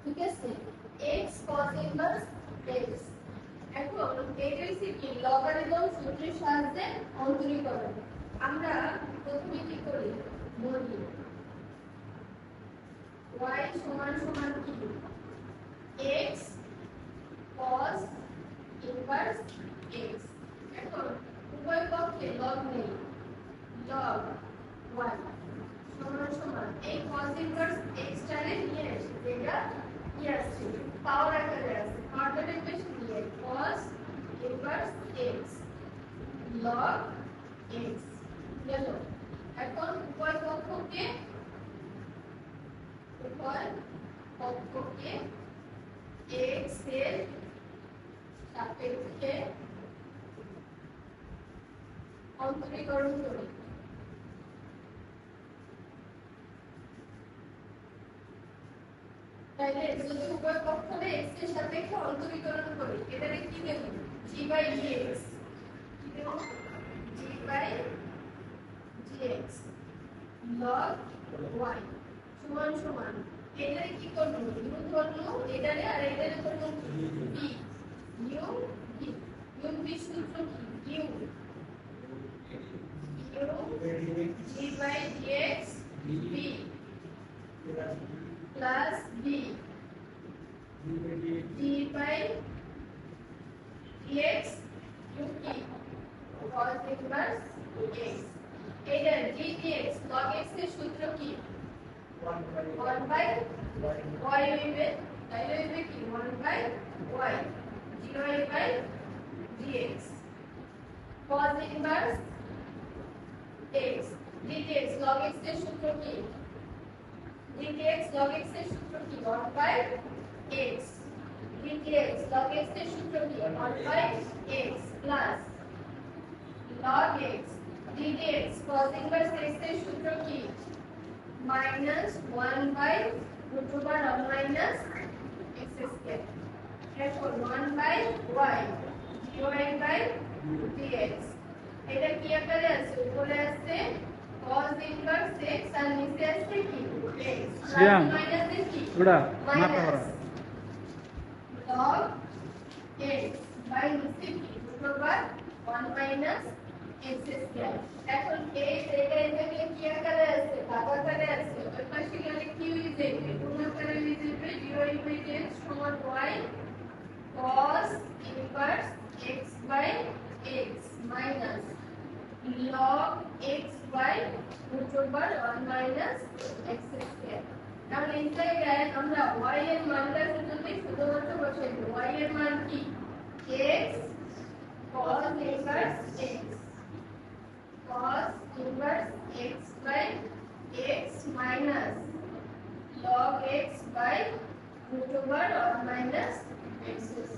ঠিক আছে x cos inverse x এখন এটাই কি লগারিদম সূত্রের সাহায্যে অন্তরীকরণ আমরা প্রথমে কি করি বলি y সমান সমান কি x cos ইনভার্স x এখন উভয় পক্ষে লগ নেই log 1 সমান সমান এই cos ইনভার্স x টারে নিয়ে আসি যেটা কি আসছে পাওয়ার আকারে আছে পাওয়ারটা বেশি দিয়ে cos inverse x log x গেল এখন উভয় পক্ষকে x এর সাপেক্ষে অন্তরীকরণ করি তাহলে যদি উভয় পক্ষকে x এর সাপেক্ষে অন্তরীকরণ করি এটাকে কি দেব g বাই dx কি দেব g by dx log y সমান সমান এটারে কি করব গুণ করব এটারে আর এটারে করব b u b u b সূত্র কি u g by dx b plus b d by dx u কি cos inverse x এটা d dx log x এর সূত্র কি 1 by y হইবে তাইলে হইবে কি 1 by y dy by dx cos inverse x dx log x এর সূত্র কি dx log x এর সূত্র কি 1 by x dx log x এর সূত্র কি 1 by x plus log x dx cos inverse x এর সূত্র কি minus 1 by root over 1 minus x square therefore 1 by y dy by dx এটা কি আকারে আছে উপরে আছে cos inverse x আর নিচে আছে কি x মাইনাস এর কি ওটা মাথা ভরা log x by নিচে কি root over 1 minus x square এখন x এটা এখানে কি আকারে আছে ভাগ আকারে আছে ওই পাশে গেলে কি হয়ে যাবে গুণ আকারে হয়ে যাবে dy by dx সমান y cos inverse x by x minus log x by root over 1 minus x square তাহলে এই জায়গায় আমরা y এর মানটা শুধুমাত্র বসাই দেব y এর মান কি x cos inverse x cos inverse x by x minus log x by root over 1 minus x square